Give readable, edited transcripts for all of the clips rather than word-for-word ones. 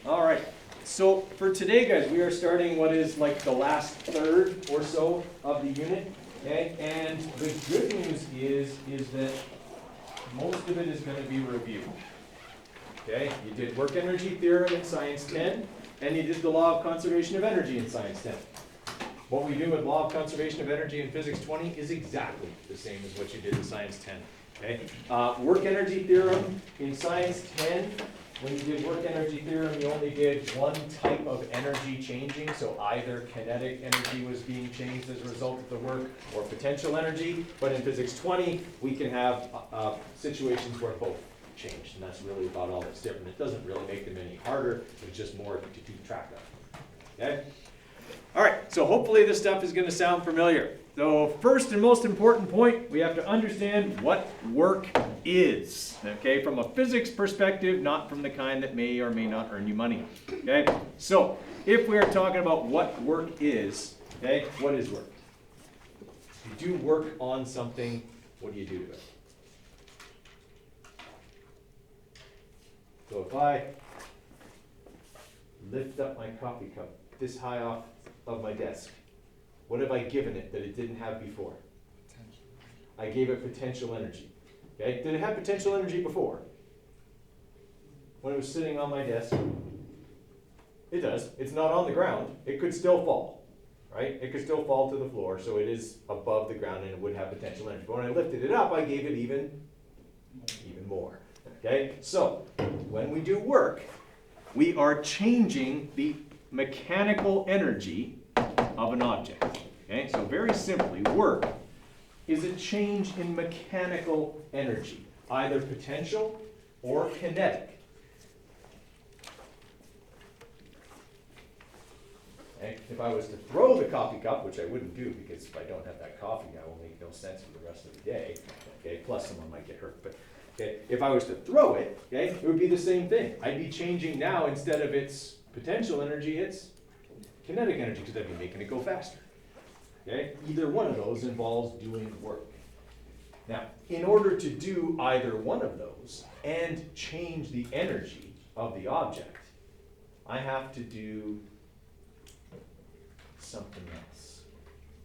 All right. So for today, guys, we are starting what is like the last third or so of the unit. Okay, and the good news is that most of it is going to be reviewed. Okay, you did work energy theorem in Science 10, and you did the law of conservation of energy in Science 10. What we do with law of conservation of energy in Physics 20 is exactly the same as what you did in Science 10. Okay, work energy theorem in Science 10. When you did work energy theorem, you only did one type of energy changing, so either kinetic energy was being changed as a result of the work or potential energy. But in Physics 20, we can have situations where both changed, and that's really about all that's different. It doesn't really make them any harder, it's just more to keep track of. Okay? All right, so hopefully this stuff is going to sound familiar. So first and most important point, we have to understand what work is, okay, from a physics perspective, not from the kind that may or may not earn you money, okay? So if we are talking about what work is, okay, what is work? You do work on something, what do you do to it? So if I lift up my coffee cup this high off of my desk, what have I given it that it didn't have before? Potential. I gave it potential energy. Okay? Did it have potential energy before? When it was sitting on my desk? It does. It's not on the ground. It could still fall. Right? It could still fall to the floor, so it is above the ground and it would have potential energy. But when I lifted it up, I gave it even more. Okay? So, when we do work, we are changing the mechanical energy of an object. Okay, so very simply, work is a change in mechanical energy, either potential or kinetic. Okay? If I was to throw the coffee cup, which I wouldn't do because if I don't have that coffee, I will make no sense for the rest of the day. Okay, plus someone might get hurt. But okay, if I was to throw it, okay, it would be the same thing. I'd be changing now, instead of its potential energy, its kinetic energy, because I'd be making it go faster. Okay? Either one of those involves doing work. Now, in order to do either one of those and change the energy of the object, I have to do something else.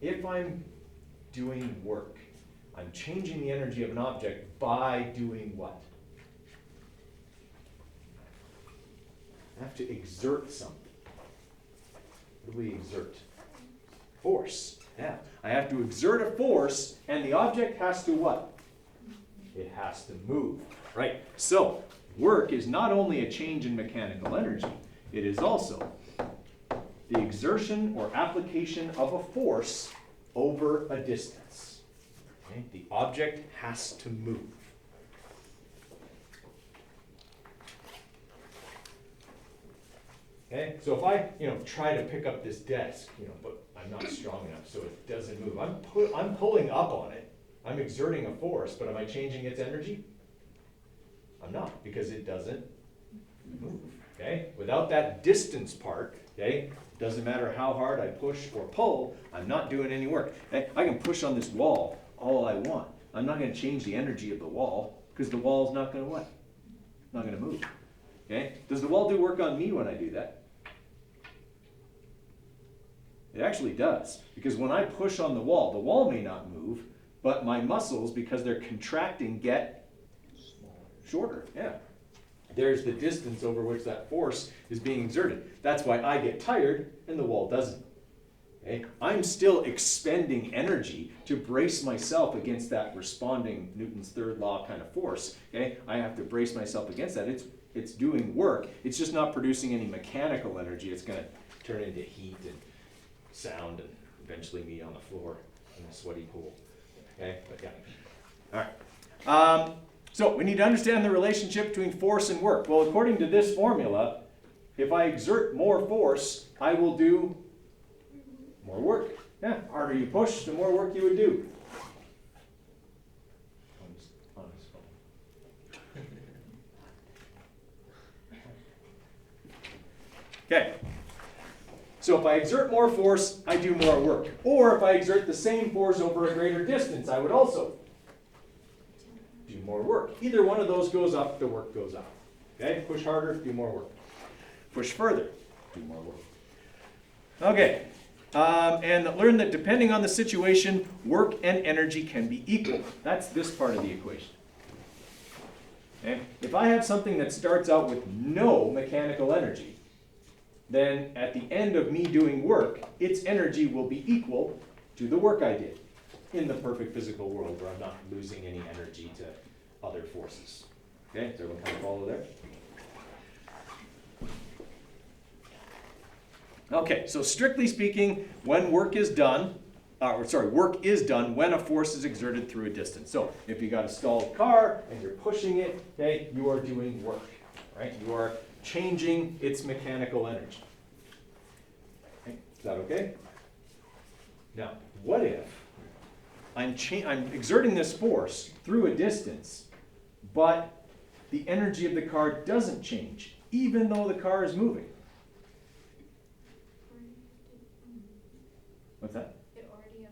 If I'm doing work, I'm changing the energy of an object by doing what? I have to exert something. What do we exert? Force. Yeah. I have to exert a force, and the object has to what? It has to move. Right? So, work is not only a change in mechanical energy, it is also the exertion or application of a force over a distance. Okay? The object has to move. Okay, so if I, try to pick up this desk, but I'm not strong enough, so it doesn't move. I'm pulling up on it. I'm exerting a force, but am I changing its energy? I'm not, because it doesn't move. Okay, without that distance part, okay, doesn't matter how hard I push or pull, I'm not doing any work. Okay? I can push on this wall all I want. I'm not going to change the energy of the wall, because the wall's not going to what? Not going to move. Okay? Does the wall do work on me when I do that? It actually does, because when I push on the wall may not move, but my muscles, because they're contracting, get shorter. Yeah. There's the distance over which that force is being exerted. That's why I get tired and the wall doesn't. Okay? I'm still expending energy to brace myself against that responding Newton's third law kind of force. Okay? I have to brace myself against that. It's doing work. It's just not producing any mechanical energy. It's going to turn into heat and sound and eventually me on the floor in a sweaty pool. Okay? But yeah. All right. So we need to understand the relationship between force and work. Well, according to this formula, if I exert more force, I will do more work. Yeah, the harder you push, the more work you would do. Okay. So if I exert more force, I do more work. Or if I exert the same force over a greater distance, I would also do more work. Either one of those goes up, the work goes up. Okay? Push harder, do more work. push further, do more work. Okay, and learn that depending on the situation, work and energy can be equal. That's this part of the equation. Okay? If I have something that starts out with no mechanical energy, then at the end of me doing work, its energy will be equal to the work I did in the perfect physical world where I'm not losing any energy to other forces. Okay, does everyone kind of follow there? Okay, so strictly speaking, when work is done, work is done when a force is exerted through a distance. So if you got a stalled car and you're pushing it, okay, you are doing work, right? You are changing its mechanical energy. Okay, is that okay? Now, what if I'm exerting this force through a distance, but the energy of the car doesn't change, even though the car is moving? What's that? It already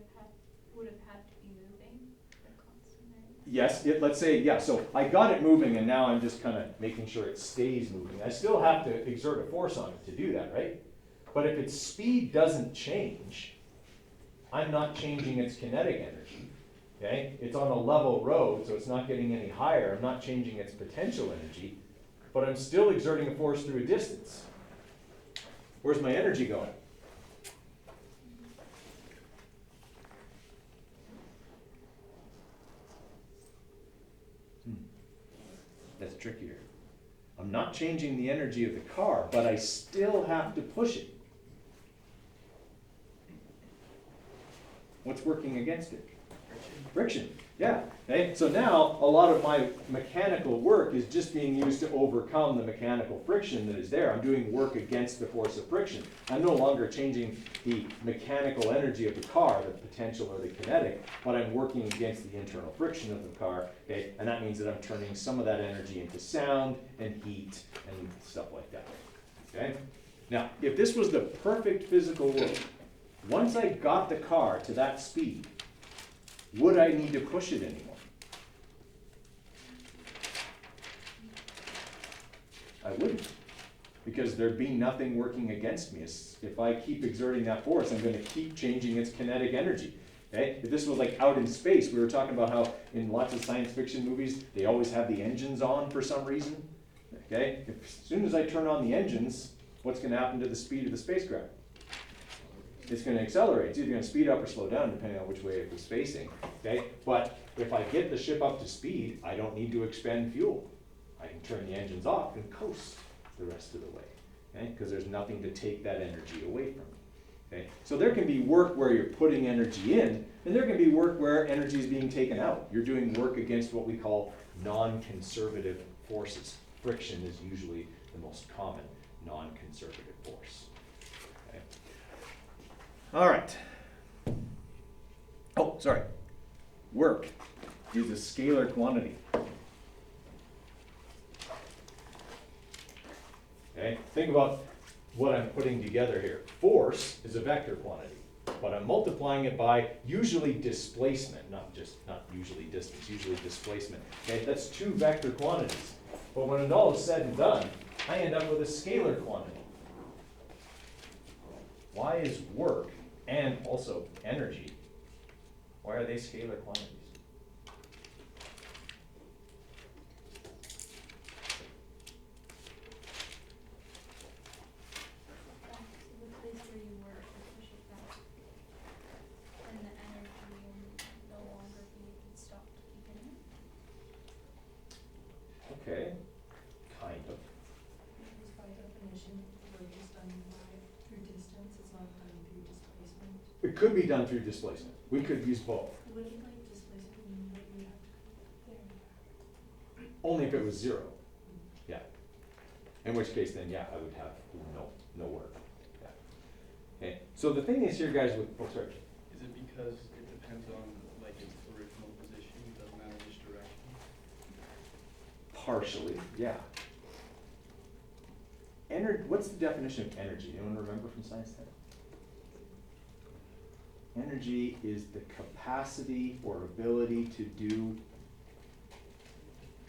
would have had to be moving the constant. Yes, let's say, yeah, so I got it moving and now I'm just kind of making sure it stays moving. I still have to exert a force on it to do that, right? But if its speed doesn't change, I'm not changing its kinetic energy, okay? It's on a level road, so it's not getting any higher. I'm not changing its potential energy, but I'm still exerting a force through a distance. Where's my energy going? That's trickier. I'm not changing the energy of the car, but I still have to push it. What's working against it? Friction. Yeah. Okay. So now a lot of my mechanical work is just being used to overcome the mechanical friction that is there. I'm doing work against the force of friction. I'm no longer changing the mechanical energy of the car, the potential or the kinetic, but I'm working against the internal friction of the car. Okay. And that means that I'm turning some of that energy into sound and heat and stuff like that. Okay. Now, if this was the perfect physical world, once I got the car to that speed, would I need to push it anymore? I wouldn't, because there'd be nothing working against me. If I keep exerting that force, I'm going to keep changing its kinetic energy. Okay? If this was like out in space, we were talking about how in lots of science fiction movies, they always have the engines on for some reason. Okay? As soon as I turn on the engines, what's going to happen to the speed of the spacecraft? It's going to accelerate. It's either going to speed up or slow down depending on which way it was facing. Okay? But if I get the ship up to speed, I don't need to expend fuel. I can turn the engines off and coast the rest of the way. Okay? Because there's nothing to take that energy away from me. Okay? So there can be work where you're putting energy in, and there can be work where energy is being taken out. You're doing work against what we call non-conservative forces. Friction is usually the most common non-conservative force. All right. Oh, sorry. Work is a scalar quantity. Okay, think about what I'm putting together here. Force is a vector quantity, but I'm multiplying it by usually displacement, not usually distance, usually displacement. Okay, that's two vector quantities. But when it all is said and done, I end up with a scalar quantity. Why is work and also energy, why are they scalar quantities? Back to the place where you were to push it back. And the energy will no longer be stopped keeping it. Okay, kind of. Because by definition, work is done through distance, it's not done through displacement. It could be done through displacement. We could use both. Would it like displacement mean that you have to go there? Only if it was zero. Yeah. In which case then, yeah, I would have no work. Yeah. Okay. So the thing is here, guys, with, oh, sorry. Is it because it depends on like its original position, it doesn't matter which direction? Partially, yeah. What's the definition of energy? Anyone remember from science 10? Energy is the capacity or ability to do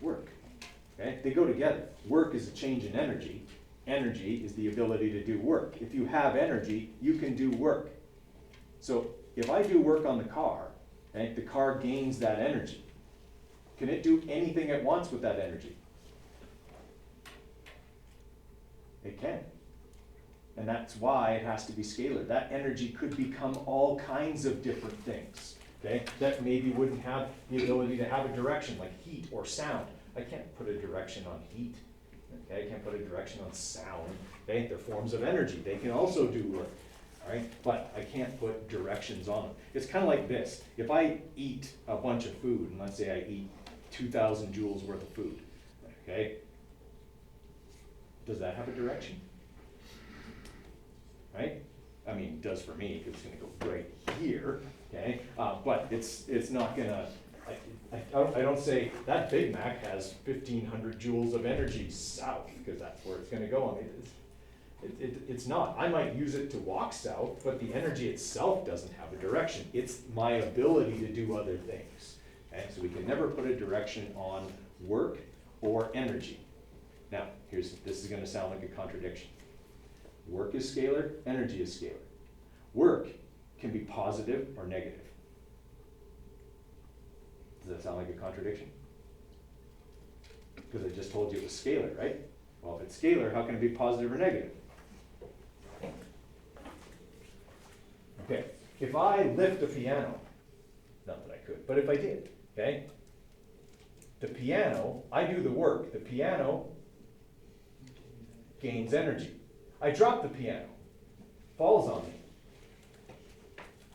work. Okay? They go together. Work is a change in energy. energy is the ability to do work. If you have energy, you can do work. So if I do work on the car, okay, the car gains that energy. Can it do anything it wants with that energy? It can. And that's why it has to be scalar. That energy could become all kinds of different things, okay, that maybe wouldn't have the ability to have a direction, like heat or sound. I can't put a direction on heat, okay, I can't put a direction on sound, okay, they're forms of energy, they can also do work, all right, but I can't put directions on them. It's kind of like this, if I eat a bunch of food, and let's say I eat 2,000 joules worth of food, okay, does that have a direction? Right? I mean, it does for me, because it's gonna go right here, okay? But it's not gonna, I don't say, that Big Mac has 1,500 joules of energy south, because that's where it's gonna go. I mean, it's not. I might use it to walk south, but the energy itself doesn't have a direction. It's my ability to do other things, okay? So we can never put a direction on work or energy. Now, this is gonna sound like a contradiction. Work is scalar, energy is scalar. Work can be positive or negative. Does that sound like a contradiction? Because I just told you it was scalar, right? Well, if it's scalar, how can it be positive or negative? Okay, if I lift a piano, not that I could, but if I did, okay? The piano, I do the work, the piano gains energy. I drop the piano, falls on me.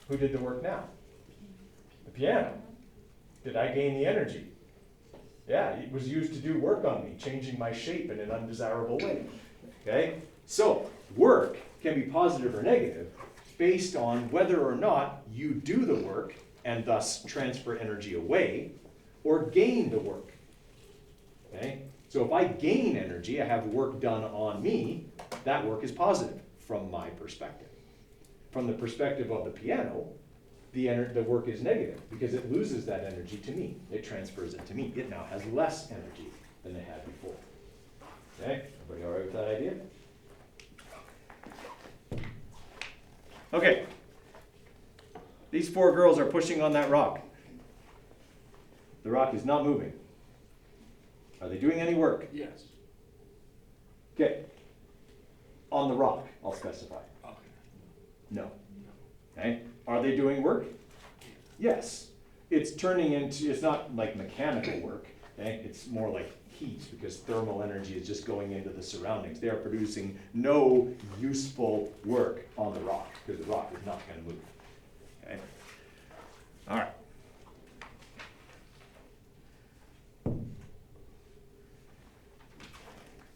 Who did the work now? The piano. Did I gain the energy? Yeah, it was used to do work on me, changing my shape in an undesirable way. Okay? So, work can be positive or negative based on whether or not you do the work and thus transfer energy away, or gain the work. Okay? So if I gain energy, I have work done on me, that work is positive from my perspective. From the perspective of the piano, the work is negative because it loses that energy to me. It transfers it to me. It now has less energy than it had before. Okay, everybody all right with that idea? Okay, these four girls are pushing on that rock. The rock is not moving. Are they doing any work? Yes. Okay. On the rock, I'll specify. Okay. No. Okay. Are they doing work? Yes. It's turning into, it's not like mechanical work. Okay. It's more like heat because thermal energy is just going into the surroundings. They are producing no useful work on the rock because the rock is not going to move. Okay. All right.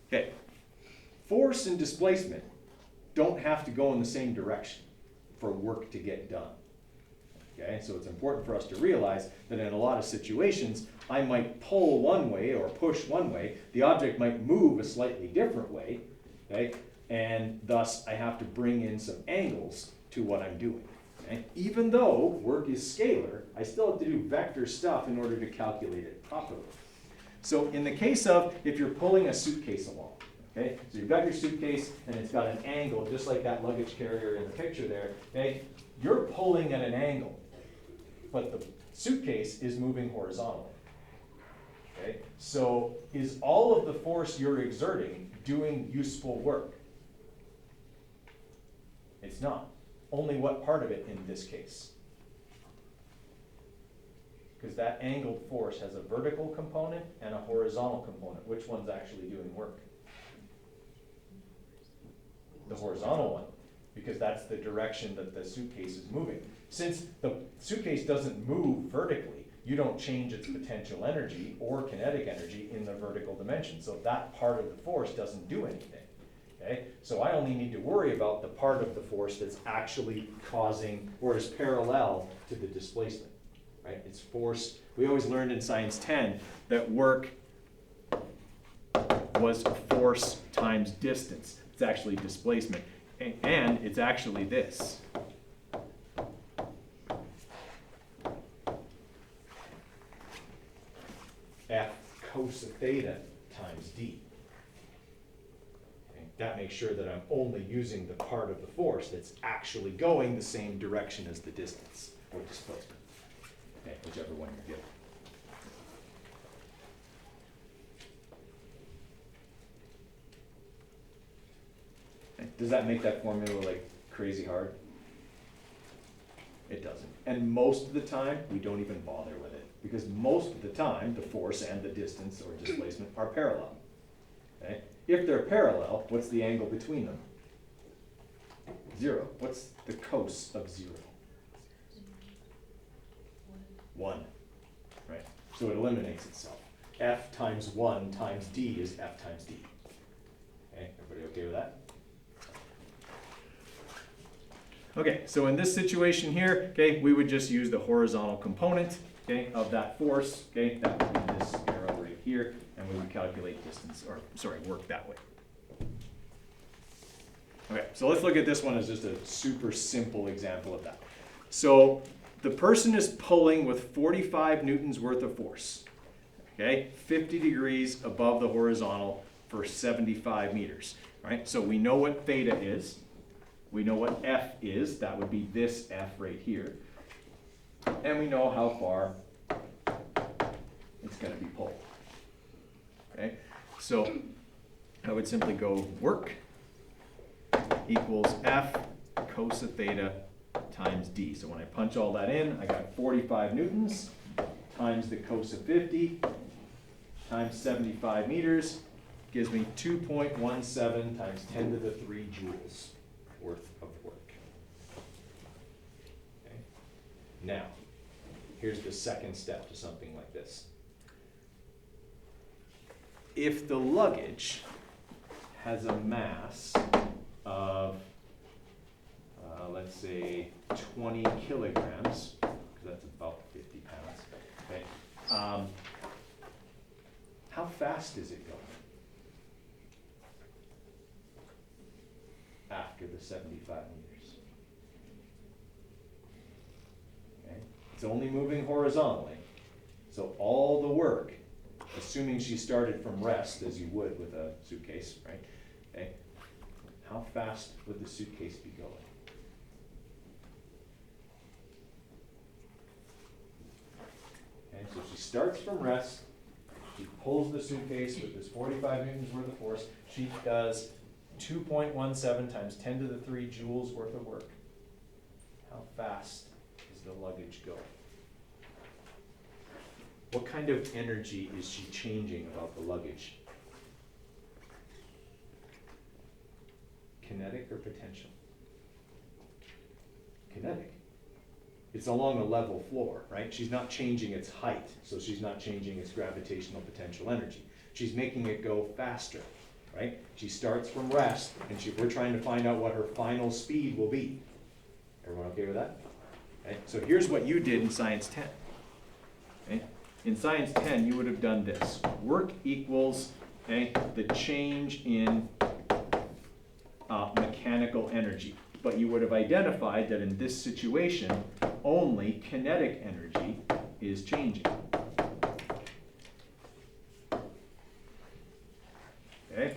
Okay, force and displacement don't have to go in the same direction for work to get done. Okay, so it's important for us to realize that in a lot of situations, I might pull one way or push one way, the object might move a slightly different way, okay, and thus I have to bring in some angles to what I'm doing. Okay? Even though work is scalar, I still have to do vector stuff in order to calculate it properly. So in the case of if you're pulling a suitcase along, okay, so you've got your suitcase and it's got an angle just like that luggage carrier in the picture there, okay, you're pulling at an angle, but the suitcase is moving horizontally. Okay, so is all of the force you're exerting doing useful work? It's not. Only what part of it in this case? Because that angled force has a vertical component and a horizontal component. Which one's actually doing work? The horizontal one, because that's the direction that the suitcase is moving. Since the suitcase doesn't move vertically, you don't change its potential energy or kinetic energy in the vertical dimension. So that part of the force doesn't do anything. Okay? So I only need to worry about the part of the force that's actually causing or is parallel to the displacement. Right? It's force. We always learned in Science 10 that work was force times distance. It's actually displacement. And it's actually this. F cos of theta times d. Okay? That makes sure that I'm only using the part of the force that's actually going the same direction as the distance or displacement. Okay, whichever one you're given. Okay, does that make that formula like crazy hard? It doesn't. And most of the time, we don't even bother with it, because most of the time, the force and the distance or displacement are parallel. Okay? If they're parallel, what's the angle between them? 0. What's the cos of 0? 1. Right? So it eliminates itself. F times 1 times d is F times d. Okay, everybody okay with that? Okay, so in this situation here, okay, we would just use the horizontal component, okay, of that force, okay, that would be this arrow right here, and we would calculate distance, or sorry, work that way. Okay, so let's look at this one as just a super simple example of that. So the person is pulling with 45 newtons worth of force, okay, 50 degrees above the horizontal for 75 meters, right? So we know what theta is. We know what F is, that would be this F right here. And we know how far it's going to be pulled. Okay, so I would simply go work equals F cos of theta times D. So when I punch all that in, I got 45 newtons times the cos of 50 times 75 meters gives me 2.17 times 10 to the 3 joules worth of work. Okay. Now, here's the second step to something like this. If the luggage has a mass of, let's say, 20 kilograms, because that's about 50 pounds, okay, how fast is it going? After the 75 meters. Okay? It's only moving horizontally, so all the work, assuming she started from rest, as you would with a suitcase, right? Okay? How fast would the suitcase be going? Okay, so she starts from rest, she pulls the suitcase with this 45 newtons worth of force, she does 2.17 times 10 to the 3 joules worth of work. How fast is the luggage going? What kind of energy is she changing about the luggage? Kinetic or potential? Kinetic. It's along a level floor, right? She's not changing its height, so she's not changing its gravitational potential energy. She's making it go faster. Right? She starts from rest, and we're trying to find out what her final speed will be. Everyone okay with that? Okay. So here's what you did in Science 10. Okay. In Science 10, you would have done this. Work equals, okay, the change in mechanical energy. But you would have identified that in this situation, only kinetic energy is changing. Okay?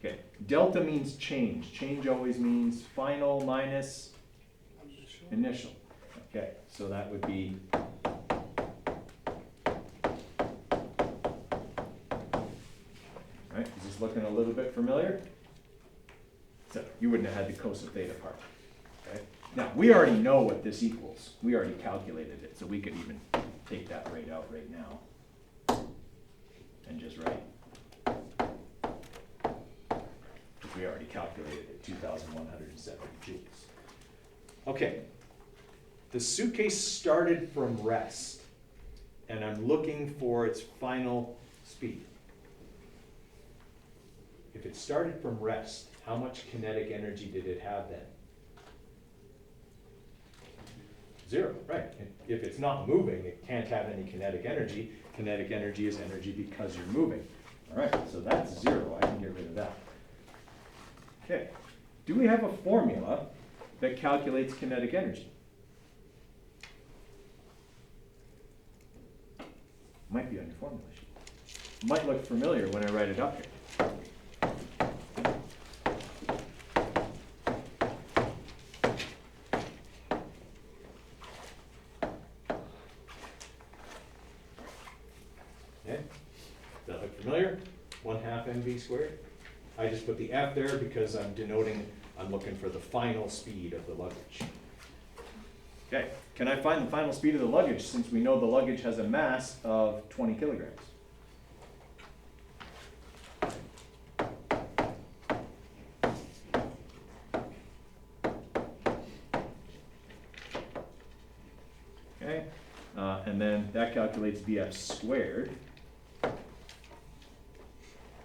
Okay, delta means change. Change always means final minus initial. Okay, so that would be right, is this looking a little bit familiar? So you wouldn't have had the cos of theta part. Okay? Now, we already know what this equals. We already calculated it, so we could even take that rate out right now and just write. Because we already calculated it, 2,170 joules. Okay, the suitcase started from rest, and I'm looking for its final speed. If it started from rest, how much kinetic energy did it have then? 0, right. If it's not moving, it can't have any kinetic energy. Kinetic energy is energy because you're moving. All right, so that's 0. I can get rid of that. Okay. Do we have a formula that calculates kinetic energy? Might be on your formula sheet. Might look familiar when I write it up here. Okay, does that look familiar? 1/2 mv squared. I just put the F there because I'm looking for the final speed of the luggage. Okay, can I find the final speed of the luggage since we know the luggage has a mass of 20 kilograms? Okay, and then that calculates VF squared. Well,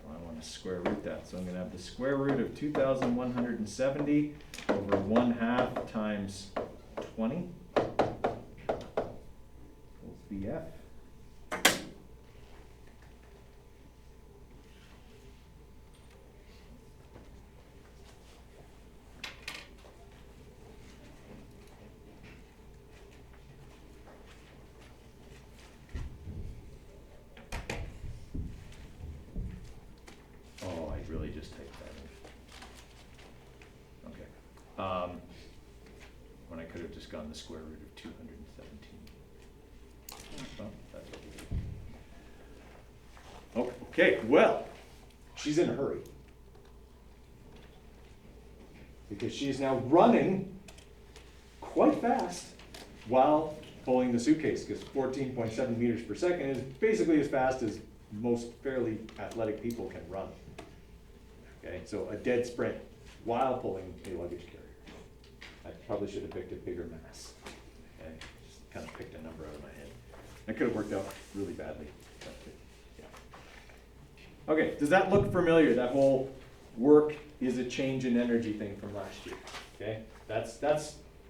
I want to square root that, so I'm going to have the square root of 2,170 over 1/2 times 20 equals VF. Oh, I really just typed that in. Okay. When I could have just gone the square root of 217. Well, that's what we do. Okay, well, she's in a hurry. Because she is now running quite fast while pulling the suitcase, because 14.7 meters per second is basically as fast as most fairly athletic people can run. Okay, so a dead sprint while pulling a luggage carrier. I probably should have picked a bigger mass. Okay, just kind of picked a number out of my head. That could have worked out really badly. But, yeah. Okay, does that look familiar? That whole work is a change in energy thing from last year. Okay, that's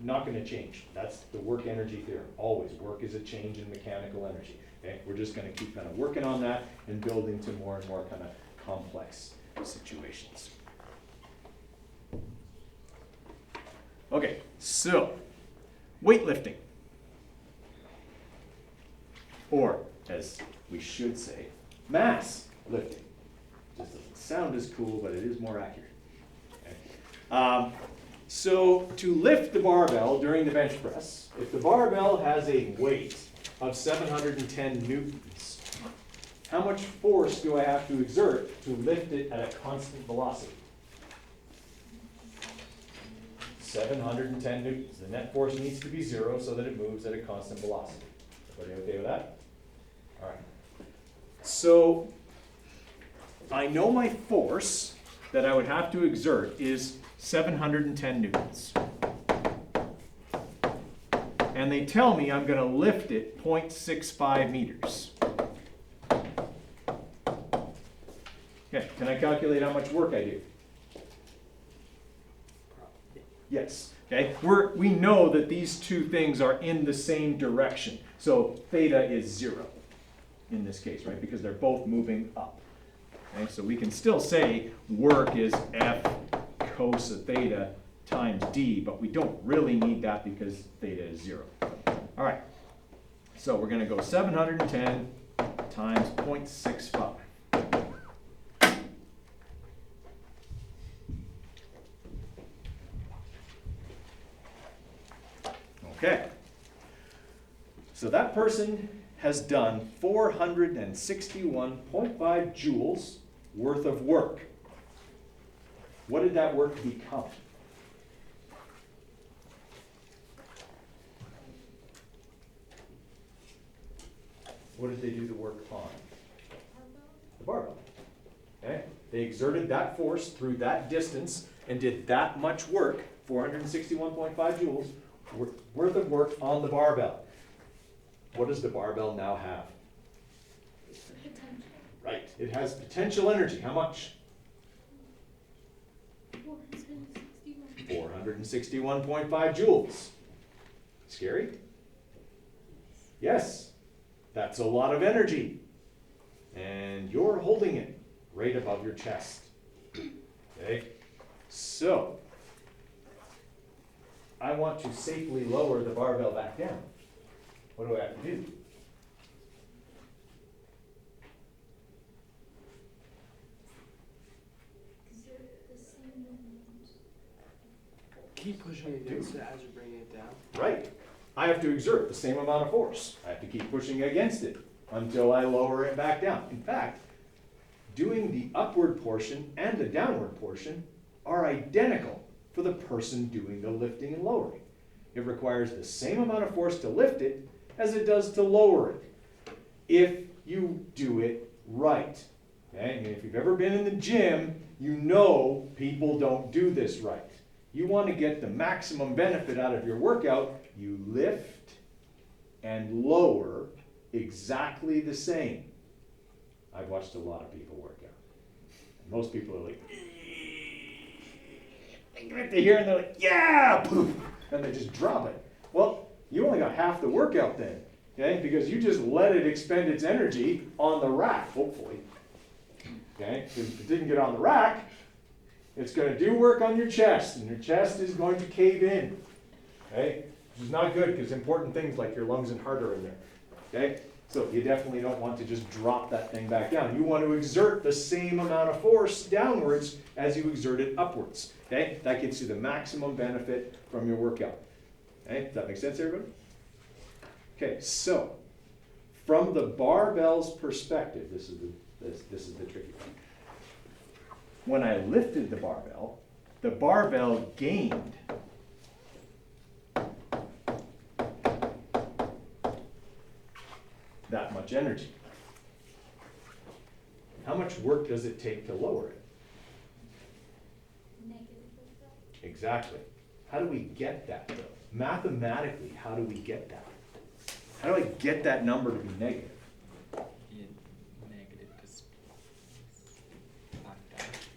not going to change. That's the work energy theorem. Always, work is a change in mechanical energy. Okay, we're just going to keep kind of working on that and building to more and more kind of complex situations. Okay, so weightlifting, or as we should say, mass lifting. Just doesn't sound as cool, but it is more accurate. Okay. So to lift the barbell during the bench press, if the barbell has a weight of 710 newtons, how much force do I have to exert to lift it at a constant velocity? 710 newtons. The net force needs to be 0 so that it moves at a constant velocity. Everybody okay with that? All right. So I know my force that I would have to exert is 710 newtons. And they tell me I'm going to lift it 0.65 meters. Okay, can I calculate how much work I do? Yes. Okay, we know that these two things are in the same direction. So theta is 0 in this case, right? Because they're both moving up. Okay, so we can still say work is F cos of theta times d, but we don't really need that because theta is 0. All right, so we're going to go 710 times 0.65. Okay, so that person has done 461.5 joules worth of work. What did that work become? What did they do the work on? The barbell. Okay, they exerted that force through that distance and did that much work, 461.5 joules, worth of work on the barbell. What does the barbell now have? Potential. Right, it has potential energy. How much? 461.5 joules. Scary? Yes, that's a lot of energy. And you're holding it right above your chest. Okay, so I want to safely lower the barbell back down. What do I have to do? keep pushing against it as you're bringing it down. Right. I have to exert the same amount of force. I have to keep pushing against it until I lower it back down. In fact, doing the upward portion and the downward portion are identical for the person doing the lifting and lowering. It requires the same amount of force to lift it as it does to lower it, if you do it right. Okay? And if you've ever been in the gym, you know people don't do this right. You want to get the maximum benefit out of your workout, you lift and lower exactly the same. I've watched a lot of people work out. And most people are like, they get to here and they're like, yeah, poof, and they just drop it. Well, you only got half the workout then, okay? Because you just let it expend its energy on the rack, hopefully. Okay? If it didn't get on the rack, it's going to do work on your chest, and your chest is going to cave in. Okay? Which is not good because important things like your lungs and heart are in there. Okay? So you definitely don't want to just drop that thing back down. You want to exert the same amount of force downwards as you exert it upwards. Okay? That gives you the maximum benefit from your workout. Okay? Does that make sense, everybody? Okay, so from the barbell's perspective, this is the tricky part. When I lifted the barbell gained that much energy. How much work does it take to lower it? Negative with that? Exactly. How do we get that, though? Mathematically, how do we get that? How do I get that number to be negative? Negative displacement.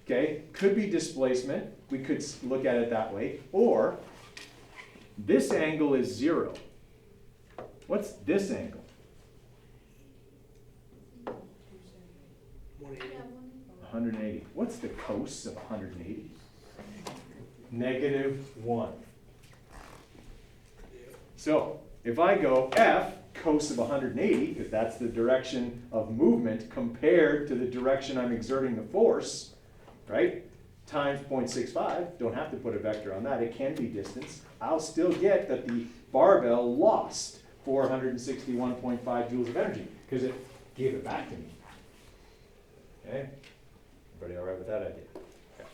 Okay, could be displacement. We could look at it that way. Or, this angle is 0. What's this angle? 180. Yeah, 180. What's the cos of 180? -1. So, if I go F, cos of 180, because that's the direction of movement compared to the direction I'm exerting the force, right? Times 0.65, don't have to put a vector on that, it can be distance. I'll still get that the barbell lost 461.5 joules of energy, because it gave it back to me. Okay? Everybody all right with that idea? Okay.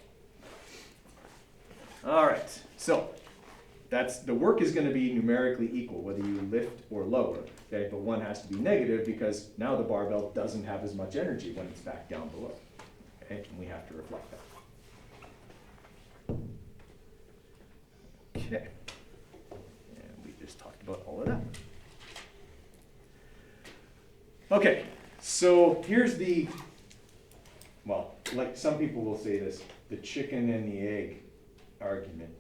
All right, so that's the work is going to be numerically equal whether you lift or lower. Okay, but one has to be negative because now the barbell doesn't have as much energy when it's back down below. Okay, and we have to reflect that. Okay, and we just talked about all of that. Okay, so here's the, well, like some people will say this, the chicken and the egg argument.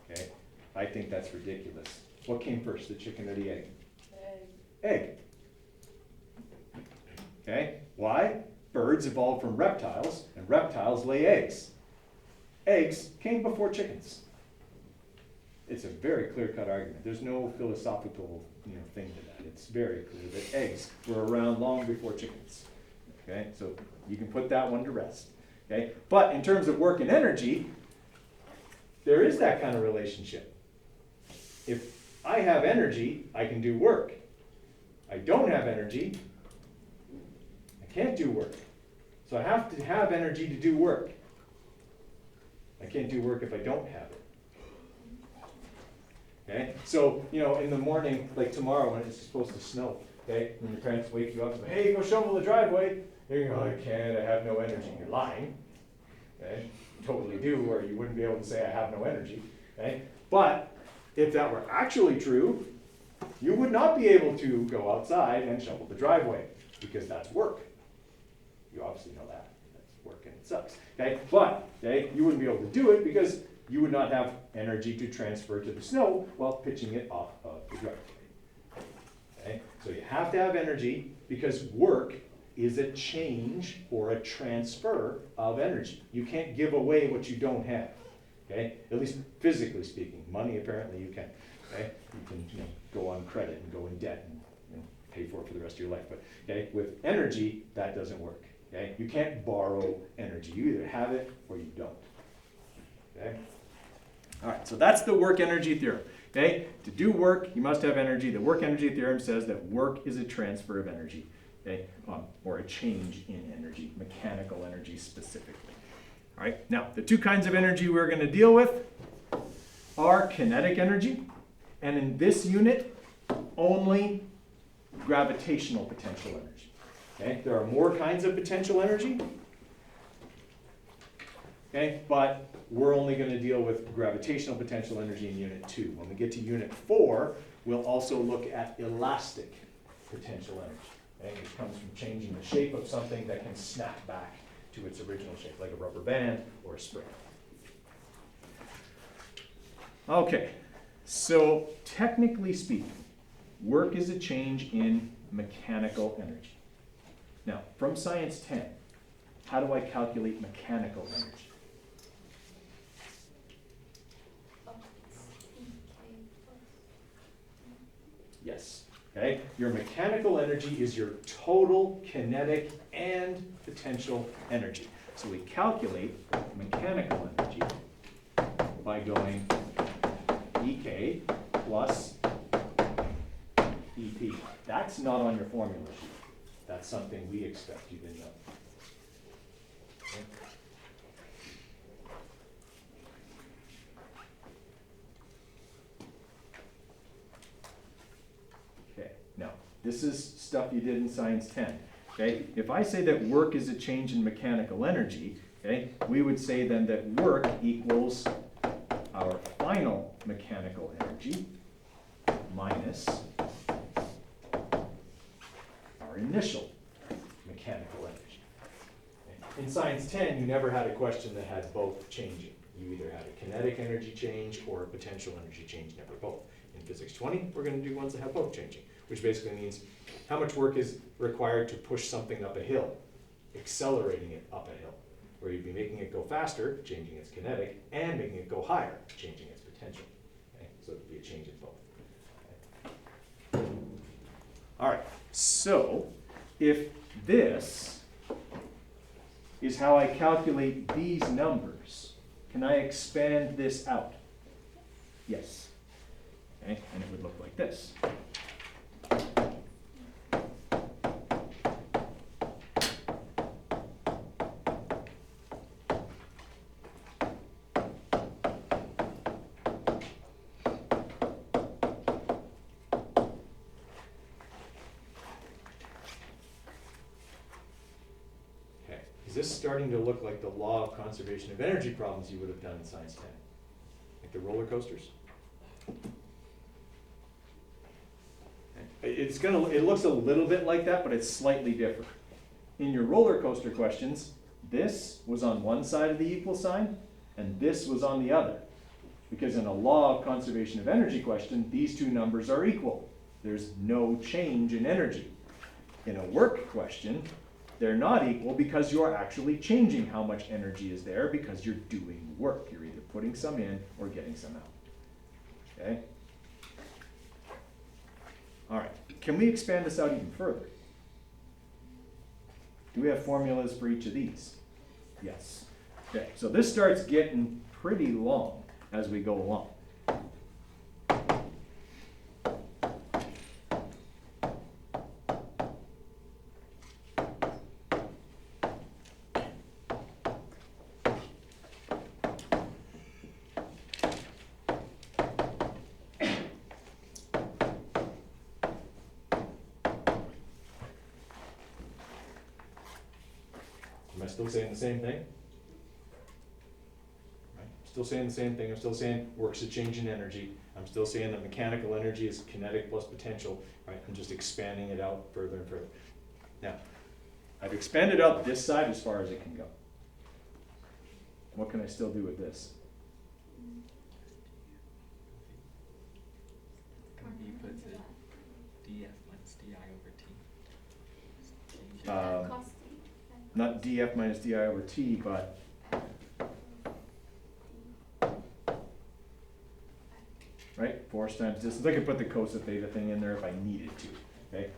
Okay, I think that's ridiculous. What came first, the chicken or the egg? Egg. Okay, why? Birds evolved from reptiles, and reptiles lay eggs. Eggs came before chickens. It's a very clear-cut argument. There's no philosophical, thing to that. It's very clear that eggs were around long before chickens. Okay, so you can put that one to rest. Okay, but in terms of work and energy, there is that kind of relationship. If I have energy, I can do work. I don't have energy, I can't do work. So I have to have energy to do work. I can't do work if I don't have it. Okay? So, in the morning, like tomorrow when it's supposed to snow, okay, when your parents wake you up and say, hey, go shovel the driveway, you go, I can't, I have no energy. You're lying. Okay? You totally do, or you wouldn't be able to say I have no energy. Okay? But if that were actually true, you would not be able to go outside and shovel the driveway, because that's work. You obviously know that. That's work and it sucks. Okay? But you wouldn't be able to do it because you would not have energy to transfer to the snow while pitching it off of the driveway. Okay? So you have to have energy because work is a change or a transfer of energy. You can't give away what you don't have. Okay? At least physically speaking. Money, apparently, you can. Okay? You can go on credit and go in debt and pay for it for the rest of your life. But with energy, that doesn't work. Okay? You can't borrow energy. You either have it or you don't. Okay? All right, so that's the work energy theorem. Okay, to do work, you must have energy. The work energy theorem says that work is a transfer of energy, okay, or a change in energy, mechanical energy specifically. All right, now the two kinds of energy we're going to deal with are kinetic energy, and in this unit, only gravitational potential energy. Okay, there are more kinds of potential energy, okay, but we're only going to deal with gravitational potential energy in Unit 2. When we get to Unit 4, we'll also look at elastic potential energy, okay, which comes from changing the shape of something that can snap back to its original shape, like a rubber band or a spring. Okay, so technically speaking, work is a change in mechanical energy. Now, from Science 10, how do I calculate mechanical energy? Yes, okay? Your mechanical energy is your total kinetic and potential energy. So we calculate mechanical energy by going EK plus EP. That's not on your formula sheet. That's something we expect you to know. Okay. Okay, now, this is stuff you did in Science 10. Okay, if I say that work is a change in mechanical energy, okay, we would say then that work equals our final mechanical energy minus our initial mechanical energy. Okay. In Science 10, you never had a question that had both changing. You either had a kinetic energy change or a potential energy change, never both. In Physics 20, we're going to do ones that have both changing, which basically means how much work is required to push something up a hill, accelerating it up a hill, where you'd be making it go faster, changing its kinetic, and making it go higher, changing its potential. Okay? So it would be a change in both. Okay. All right, so if this is how I calculate these numbers, can I expand this out? Yes. Okay, and it would look like this. Okay, is this starting to look like the law of conservation of energy problems you would have done in Science 10? Like the roller coasters? It looks a little bit like that, but it's slightly different. In your roller coaster questions, this was on one side of the equal sign, and this was on the other. Because in a law of conservation of energy question, these two numbers are equal. There's no change in energy. In a work question, they're not equal because you're actually changing how much energy is there because you're doing work. You're either putting some in or getting some out. Okay? All right, can we expand this out even further? Do we have formulas for each of these? Yes. Okay, so this starts getting pretty long as we go along. Am I still saying the same thing? Right? Still saying the same thing. I'm still saying work's a change in energy. I'm still saying that mechanical energy is kinetic plus potential. Right? I'm just expanding it out further and further. Now, I've expanded out this side as far as it can go. What can I still do with this? Can be put to df minus di over t. Change it. Cos t. Not df minus di over t, but right? Force times distance. I could put the cos of theta thing in there if I needed to. Okay?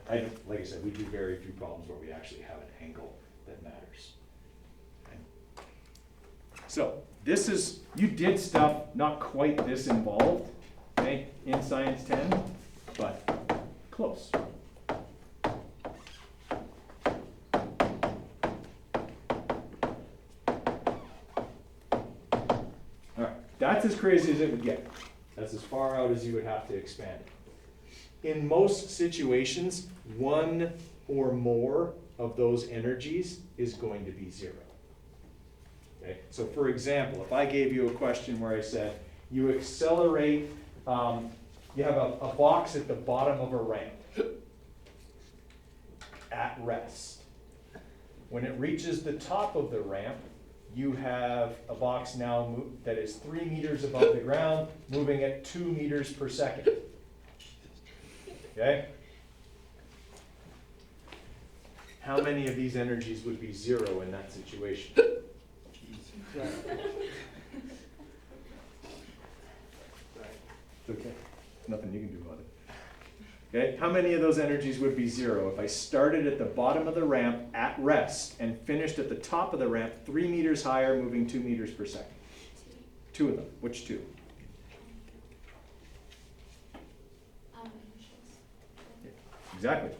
Like I said, we do very few problems where we actually have an angle that matters. Okay? So this is, you did stuff not quite this involved, okay, in Science 10, but close. All right, that's as crazy as it would get. That's as far out as you would have to expand it. In most situations, one or more of those energies is going to be zero. Okay, so for example, if I gave you a question where I said, you accelerate, you have a box at the bottom of a ramp at rest. When it reaches the top of the ramp, you have a box now that is 3 meters above the ground, moving at 2 meters per second. Okay? How many of these energies would be zero in that situation? It's okay. Nothing you can do about it. Okay? How many of those energies would be zero if I started at the bottom of the ramp at rest and finished at the top of the ramp 3 meters higher, moving 2 meters per second? 2 of them. Which 2? Exactly.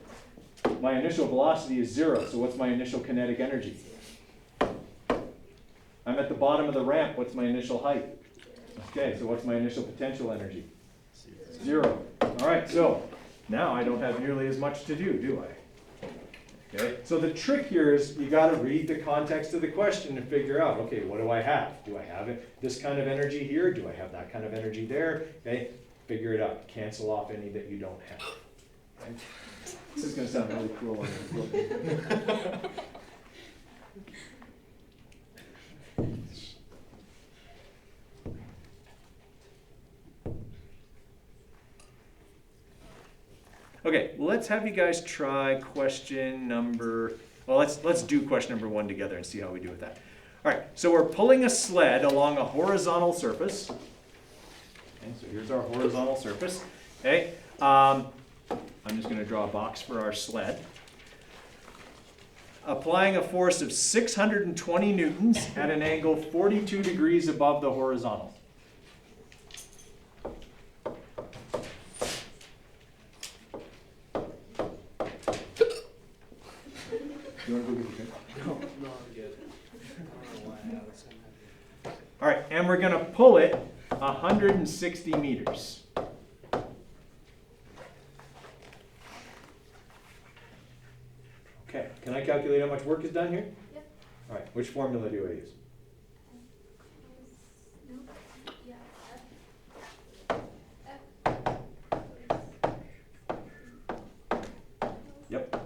My initial velocity is 0, so what's my initial kinetic energy? I'm at the bottom of the ramp, what's my initial height? Okay, so what's my initial potential energy? 0. All right, so now I don't have nearly as much to do I? Okay, so the trick here is you got to read the context of the question and figure out, okay, what do I have? Do I have this kind of energy here? Do I have that kind of energy there? Okay, figure it out. Cancel off any that you don't have. Okay? This is going to sound really cruel on the Okay, let's have you guys try question number, well, let's do question number 1 together and see how we do with that. All right, so we're pulling a sled along a horizontal surface. Okay, so here's our horizontal surface. Okay, I'm just going to draw a box for our sled. Applying a force of 620 newtons at an angle 42 degrees above the horizontal. You want to go get your drink? No, I'm good. I don't know why I was saying that. All right, and we're going to pull it 160 meters. Okay, can I calculate how much work is done here? Yep. All right, which formula do I use? Yep,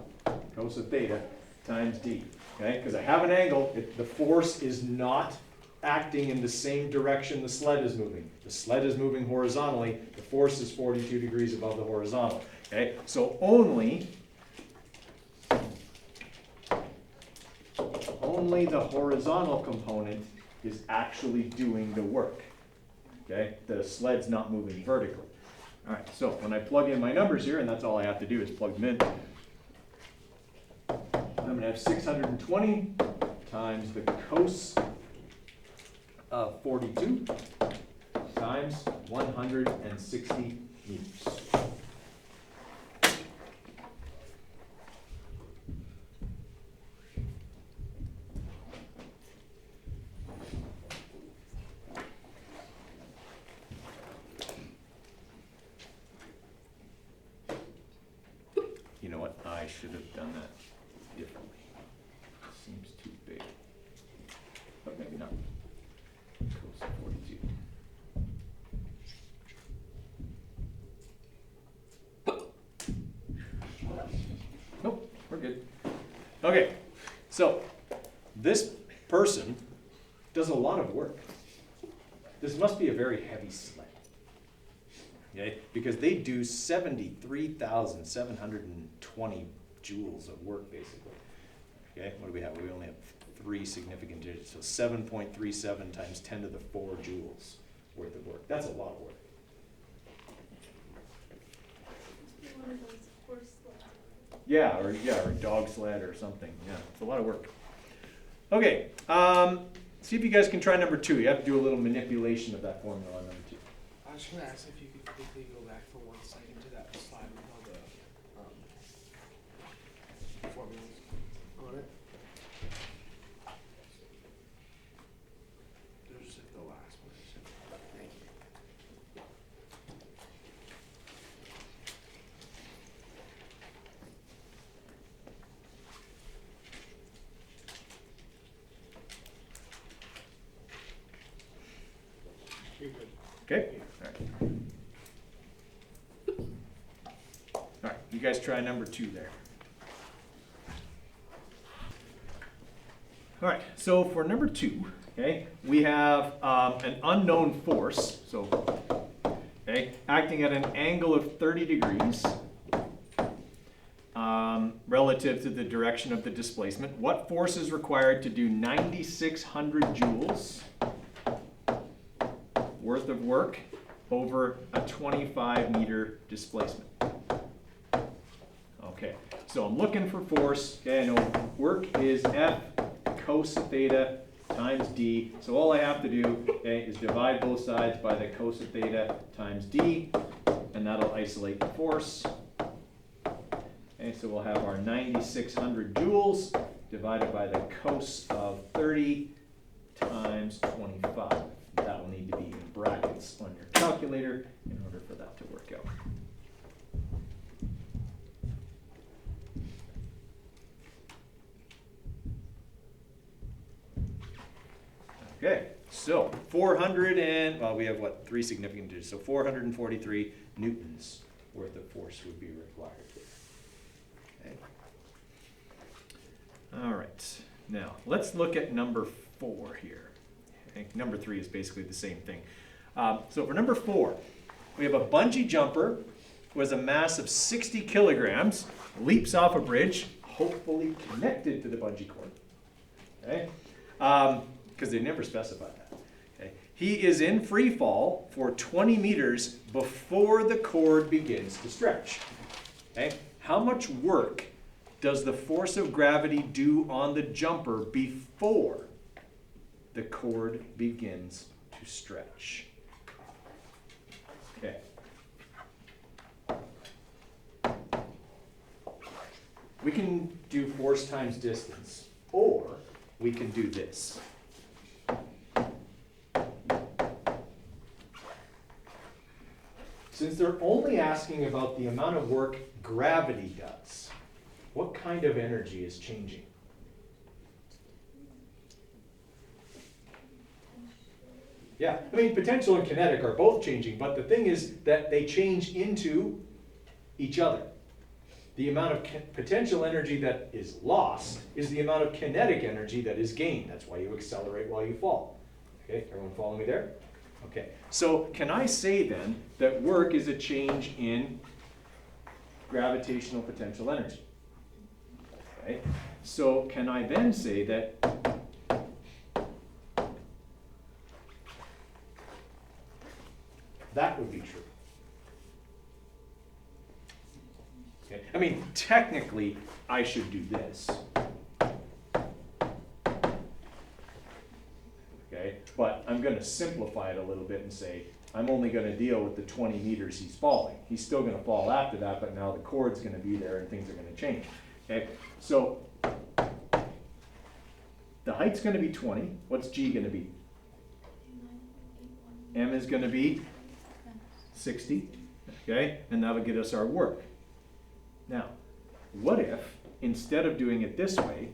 cosine theta times d, okay? Because I have an angle, the force is not acting in the same direction the sled is moving. The sled is moving horizontally, the force is 42 degrees above the horizontal, okay? So only the horizontal component is actually doing the work, okay? The sled's not moving vertically. All right, so when I plug in my numbers here, and that's all I have to do is plug them in, I'm going to have 620 times the cos of 42 times 160 meters. You know what? I should have done that differently. Seems too big. But maybe not. Cos 42. Nope, we're good. Okay, so this person does a lot of work. This must be a very heavy sled. Okay, because they do 73,720 joules of work, basically. Okay, what do we have? We only have 3 significant digits, so 7.37 times 10 to the 4 joules worth of work. That's a lot of work. One of those horse sleds. Yeah, or a dog sled or something. Yeah, it's a lot of work. Okay, see if you guys can try number 2. You have to do a little manipulation of that formula on number 2. I was just gonna ask if you could quickly go back for 1 second to that slide with all the formulas on it. There's just the last one. Thank you. You're good. Okay? All right, you guys try number 2 there. All right, so for number 2, okay, we have an unknown force, so, okay, acting at an angle of 30 degrees relative to the direction of the displacement. What force is required to do 9,600 joules worth of work over a 25-meter displacement? Okay, so I'm looking for force. Okay, I know work is F cos of theta times d. So all I have to do, okay, is divide both sides by the cos of theta times d, and that'll isolate the force. Okay, so we'll have our 9,600 joules divided by the cos of 30 times 25. That will need to be in brackets on your calculator in order for that to work out. Okay, so 400 and, well, we have what, 3 significant digits, so 443 newtons worth of force would be required here. Okay. All right, now let's look at number 4 here. Okay. Number 3 is basically the same thing. So for number 4, we have a bungee jumper who has a mass of 60 kilograms, leaps off a bridge, hopefully connected to the bungee cord. Okay. Because they never specified that. Okay. He is in free fall for 20 meters before the cord begins to stretch. Okay. How much work does the force of gravity do on the jumper before the cord begins to stretch? Okay. We can do force times distance, or we can do this. Since they're only asking about the amount of work gravity does, what kind of energy is changing? Yeah, I mean, potential and kinetic are both changing, but the thing is that they change into each other. The amount of potential energy that is lost is the amount of kinetic energy that is gained. That's why you accelerate while you fall. Okay, everyone follow me there? Okay, so can I say then that work is a change in gravitational potential energy? Okay, so can I then say that that would be true? Okay, I mean, technically, I should do this. Okay, but I'm going to simplify it a little bit and say, I'm only going to deal with the 20 meters he's falling. He's still going to fall after that, but now the cord's going to be there and things are going to change. Okay, so the height's going to be 20. What's G going to be? M is going to be 60. Okay, and that'll get us our work. Now, what if, instead of doing it this way,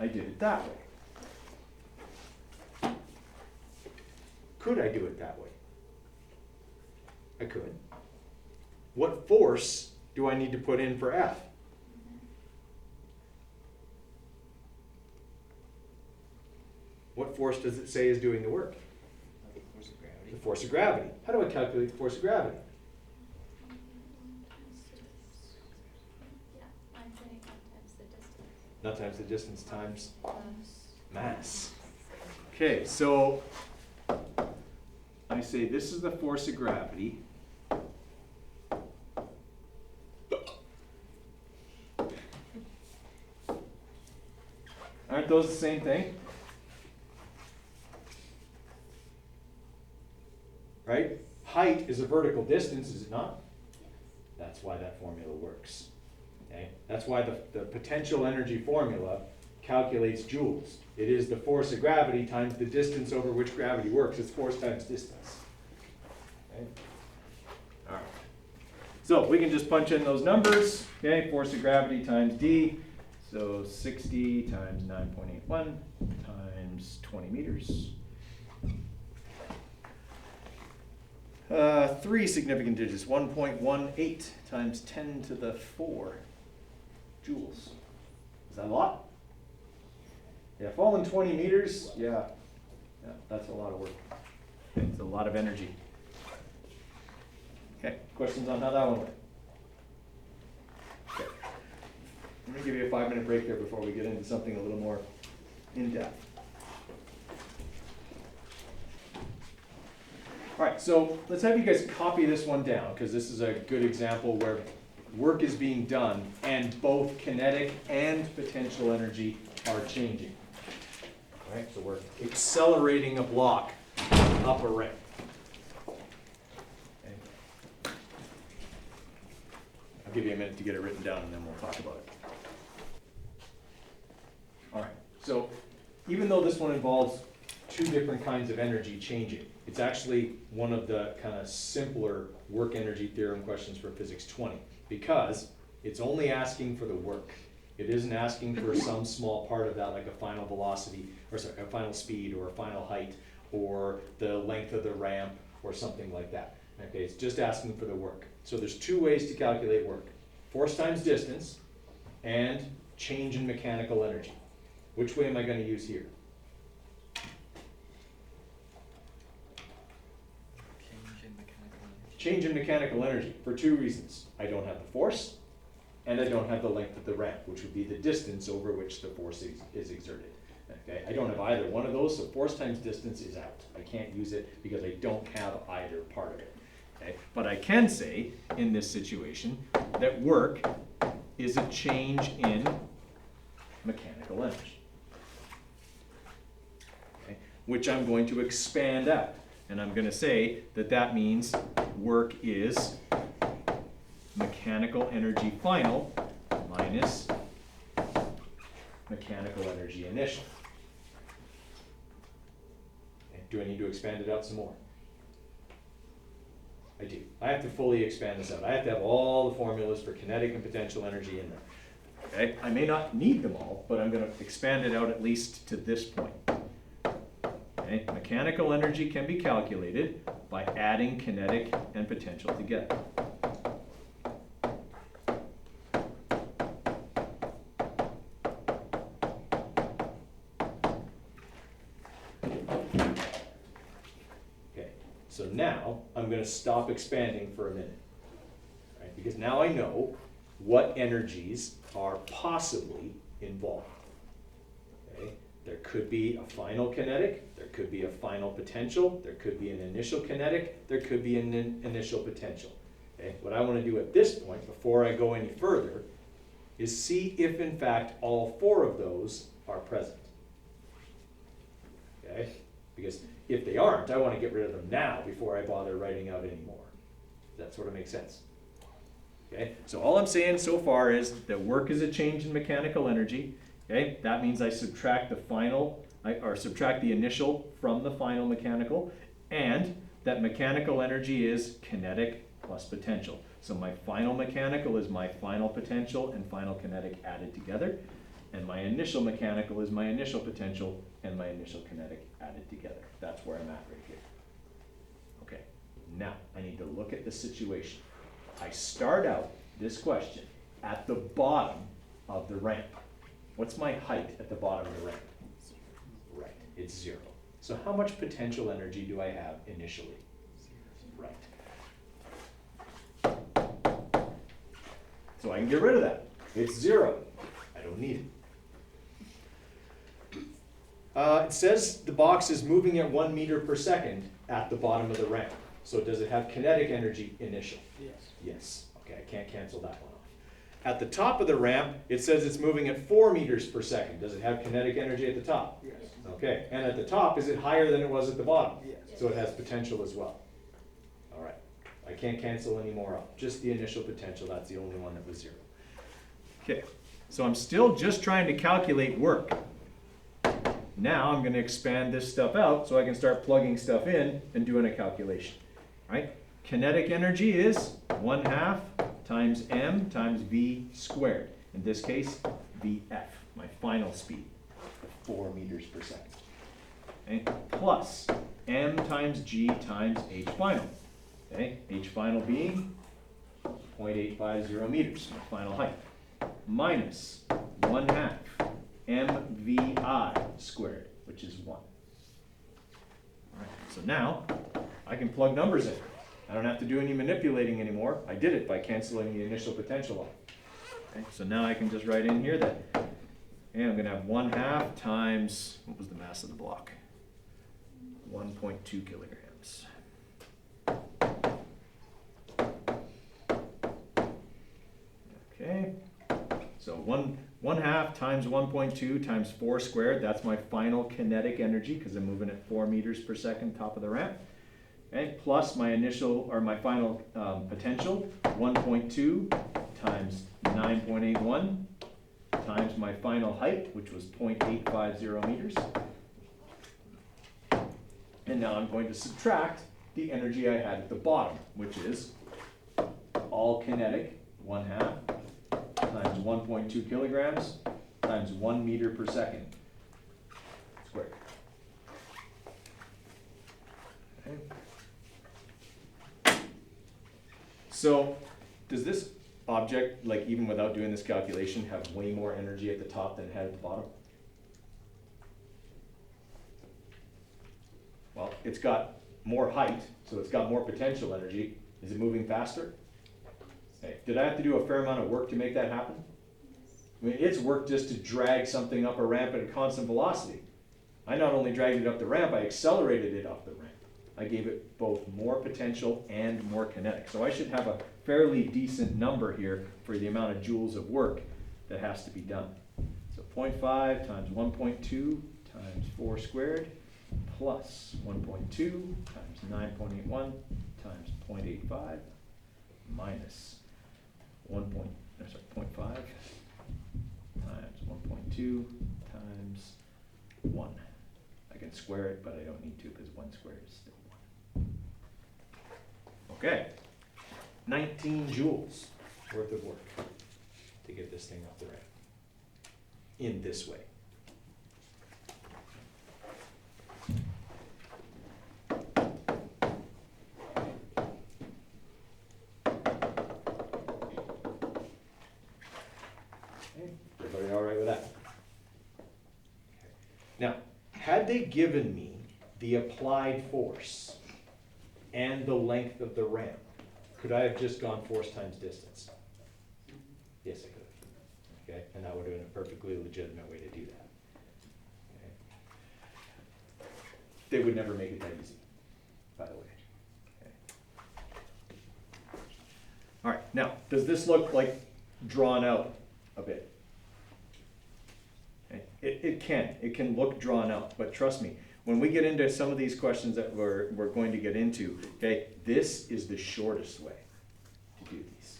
I did it that way? Could I do it that way? I could. What force do I need to put in for F? What force does it say is doing the work? The force of gravity. The force of gravity. How do I calculate the force of gravity? Yeah, I'm saying 1 times the distance. Not times the distance, times mass. Okay, so I say this is the force of gravity. Aren't those the same thing? Right? Height is a vertical distance, is it not? That's why that formula works. Okay? That's why the potential energy formula calculates joules. It is the force of gravity times the distance over which gravity works. It's force times distance. Okay? All right. So we can just punch in those numbers. Okay, force of gravity times D. So 60 times 9.81 times 20 meters. 3 significant digits, 1.18 times 10 to the 4 joules. Is that a lot? Yeah, falling 20 meters, yeah, that's a lot of work. It's a lot of energy. Okay, questions on how that one went? Okay. Let me give you a 5-minute break there before we get into something a little more in-depth. All right, so let's have you guys copy this one down, because this is a good example where work is being done and both kinetic and potential energy are changing. All right, so we're accelerating a block up a ramp. Okay. I'll give you a minute to get it written down and then we'll talk about it. All right, so even though this one involves 2 different kinds of energy changing, it's actually one of the kind of simpler work energy theorem questions for physics 20, because it's only asking for the work. It isn't asking for some small part of that, like a final velocity, or sorry, a final speed, or a final height, or the length of the ramp, or something like that. Okay, it's just asking for the work. So there's 2 ways to calculate work: force times distance, and change in mechanical energy. Which way am I going to use here? Change in mechanical energy. Change in mechanical energy for 2 reasons. I don't have the force, and I don't have the length of the ramp, which would be the distance over which the force is exerted. Okay, I don't have either one of those, so force times distance is out. I can't use it because I don't have either part of it. Okay, but I can say in this situation that work is a change in mechanical energy, okay, which I'm going to expand out. And I'm going to say that that means work is mechanical energy final minus mechanical energy initial. Okay, do I need to expand it out some more? I do. I have to fully expand this out. I have to have all the formulas for kinetic and potential energy in there. Okay? I may not need them all, but I'm going to expand it out at least to this point. Okay? Mechanical energy can be calculated by adding kinetic and potential together. Okay, so now I'm going to stop expanding for a minute, right? Because now I know what energies are possibly involved. Okay? There could be a final kinetic, there could be a final potential, there could be an initial kinetic, there could be an initial potential. Okay? What I want to do at this point, before I go any further, is see if in fact all 4 of those are present. Okay? Because if they aren't, I want to get rid of them now before I bother writing out any more. Does that sort of make sense? Okay, so all I'm saying so far is that work is a change in mechanical energy. Okay, that means I subtract the final, or subtract the initial from the final mechanical, and that mechanical energy is kinetic plus potential. So my final mechanical is my final potential and final kinetic added together, and my initial mechanical is my initial potential and my initial kinetic added together. That's where I'm at right here. Okay, now I need to look at the situation. I start out this question at the bottom of the ramp. What's my height at the bottom of the ramp? Right, it's 0. So how much potential energy do I have initially? Right. So I can get rid of that. It's 0. I don't need it. It says the box is moving at 1 meter per second at the bottom of the ramp. So does it have kinetic energy initial? Yes. Yes. Okay, I can't cancel that one off. At the top of the ramp, it says it's moving at 4 meters per second. Does it have kinetic energy at the top? Yes. Okay, and at the top, is it higher than it was at the bottom? Yes. So it has potential as well. All right, I can't cancel any more out, just the initial potential, that's the only one that was 0. Okay, so I'm still just trying to calculate work. Now I'm gonna expand this stuff out so I can start plugging stuff in and doing a calculation, right? Kinetic energy is 1/2 times m times v squared. In this case, vf, my final speed, 4 meters per second. Okay, plus m times g times h final. Okay, h final being 0.850 meters, my final height, minus 1/2 mvi squared, which is 1. All right, so now I can plug numbers in. I don't have to do any manipulating anymore. I did it by canceling the initial potential off. Okay, so now I can just write in here that, and I'm gonna have 1/2 times, what was the mass of the block? 1.2 kilograms. Okay, so 1/2 times 1.2 times 4 squared, that's my final kinetic energy because I'm moving at 4 meters per second top of the ramp. Okay, plus my initial, or my final potential, 1.2 times 9.81 times my final height, which was 0.850 meters. And now I'm going to subtract the energy I had at the bottom, which is all kinetic, 1/2 times 1.2 kilograms times 1 meter per second squared. Okay. So, does this object, like even without doing this calculation, have way more energy at the top than it had at the bottom? Well, it's got more height, so it's got more potential energy. Is it moving faster? Okay. Did I have to do a fair amount of work to make that happen? I mean, it's work just to drag something up a ramp at a constant velocity. I not only dragged it up the ramp, I accelerated it up the ramp. I gave it both more potential and more kinetic. So I should have a fairly decent number here for the amount of joules of work that has to be done. So 0.5 times 1.2 times 4 squared plus 1.2 times 9.81 times 0.85 minus 0.5 times 1.2 times 1. I can square it, but I don't need to because 1 squared is still 1. Okay, 19 joules worth of work to get this thing up the ramp in this way. Okay, everybody all right with that? Okay. Now, had they given me the applied force and the length of the ramp, could I have just gone force times distance? Yes, I could have. Okay, and that would have been a perfectly legitimate way to do that. Okay. They would never make it that easy, by the way. Okay. All right, now, does this look like drawn out a bit? Okay. It can look drawn out, but trust me, when we get into some of these questions that we're going to get into, okay, this is the shortest way to do these,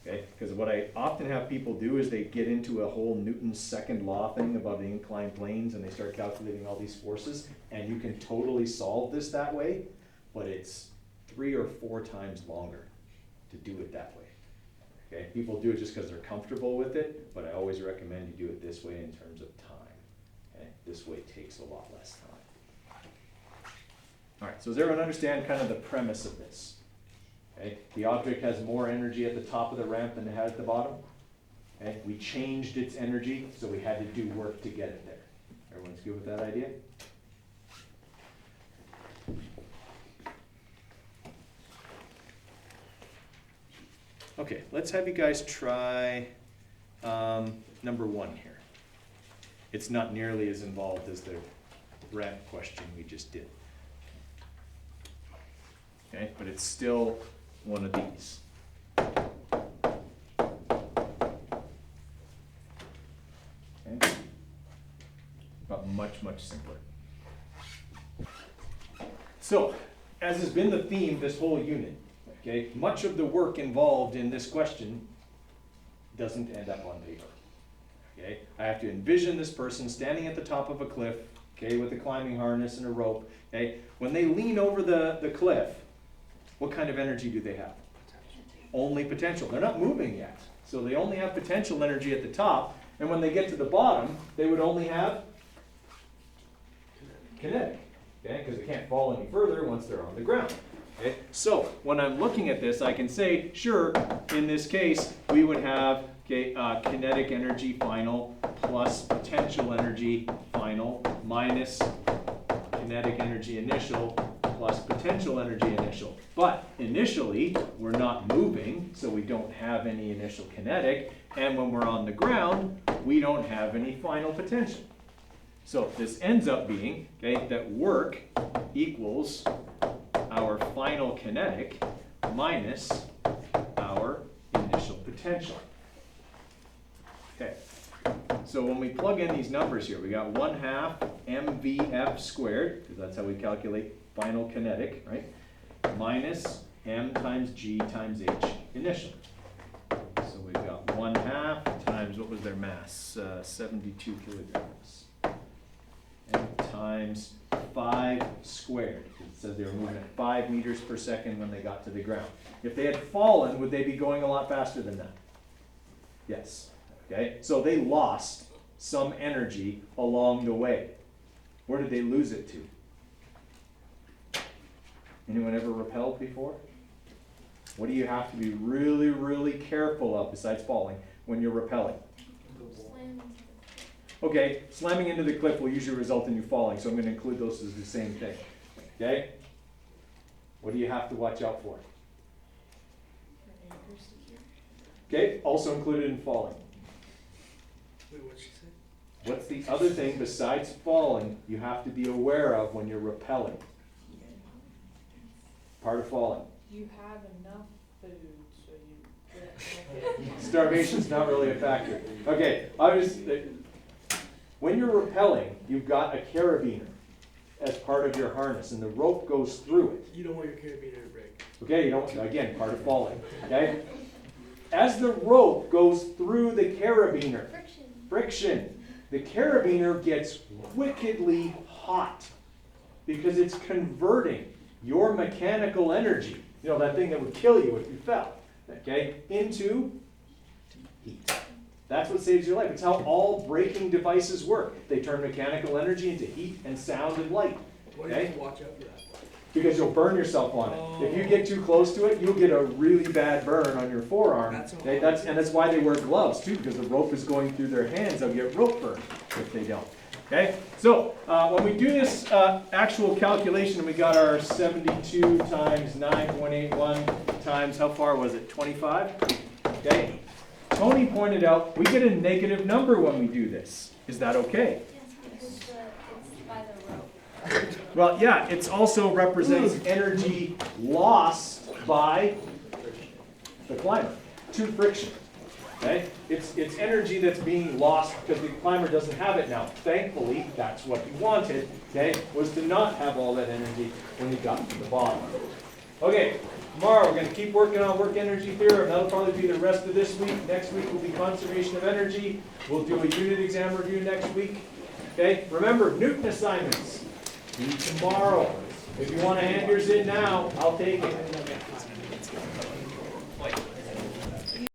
okay? Because what I often have people do is they get into a whole Newton's second law thing about the inclined planes and they start calculating all these forces, and you can totally solve this that way, but it's 3 or 4 times longer to do it that way. Okay, people do it just because they're comfortable with it, but I always recommend you do it this way in terms of time. Okay, this way takes a lot less time. All right, so does everyone understand kind of the premise of this? Okay, the object has more energy at the top of the ramp than it had at the bottom. Okay, we changed its energy, so we had to do work to get it there. Everyone's good with that idea? Okay, let's have you guys try number 1 here. It's not nearly as involved as the ramp question we just did. Okay, but it's still one of these. but much, much simpler. So, as has been the theme this whole unit, okay, much of the work involved in this question doesn't end up on paper. Okay, I have to envision this person standing at the top of a cliff, okay, with a climbing harness and a rope. Okay, when they lean over the cliff, what kind of energy do they have? Only potential. They're not moving yet, so they only have potential energy at the top. And when they get to the bottom, they would only have kinetic. Okay, because they can't fall any further once they're on the ground. Okay, so when I'm looking at this, I can say, sure, in this case, we would have kinetic energy final plus potential energy final minus kinetic energy initial plus potential energy initial. But initially, we're not moving, so we don't have any initial kinetic. And when we're on the ground, we don't have any final potential. So this ends up being, that work equals our final kinetic minus our initial potential. Okay, so when we plug in these numbers here, we got 1/2 mvf squared, because that's how we calculate final kinetic, right? Minus m times g times h initial. So we've got 1/2 times, what was their mass? 72 kilograms. And times 5 squared. It says they were moving at 5 meters per second when they got to the ground. If they had fallen, would they be going a lot faster than that? Yes. Okay, so they lost some energy along the way. Where did they lose it to? Anyone ever rappelled before? What do you have to be really, really careful of besides falling when you're rappelling? Okay, slamming into the cliff will usually result in you falling, so I'm going to include those as the same thing. Okay? What do you have to watch out for? Okay, also included in falling. Wait, what'd she say? What's the other thing besides falling you have to be aware of when you're rappelling? Part of falling. You have enough food, so you get. Starvation's not really a factor. Okay, when you're rappelling, you've got a carabiner as part of your harness, and the rope goes through it. You don't want your carabiner to break. Okay, you don't, again, part of falling. Okay? As the rope goes through the carabiner, friction, the carabiner gets wickedly hot because it's converting your mechanical energy, you know, that thing that would kill you if you fell, okay, into heat. That's what saves your life. It's how all braking devices work. They turn mechanical energy into heat and sound and light. Why do you have to watch out for that? Because you'll burn yourself on it. If you get too close to it, you'll get a really bad burn on your forearm. Okay? That's why they wear gloves too, because the rope is going through their hands. They'll get rope burn if they don't. Okay, so when we do this actual calculation, we got our 72 times 9.81 times, how far was it, 25? Okay, Tony pointed out we get a negative number when we do this. Is that okay? Yes, because it's by the rope. Well, yeah, it also represents energy lost by the climber to friction. Okay? It's energy that's being lost because the climber doesn't have it now. Thankfully, that's what he wanted, okay, was to not have all that energy when he got to the bottom. Okay, tomorrow we're going to keep working on work energy theorem. That'll probably be the rest of this week. Next week will be conservation of energy. We'll do a unit exam review next week. Okay, remember, Newton assignments. Tomorrow. If you want to hand yours in now, I'll take it.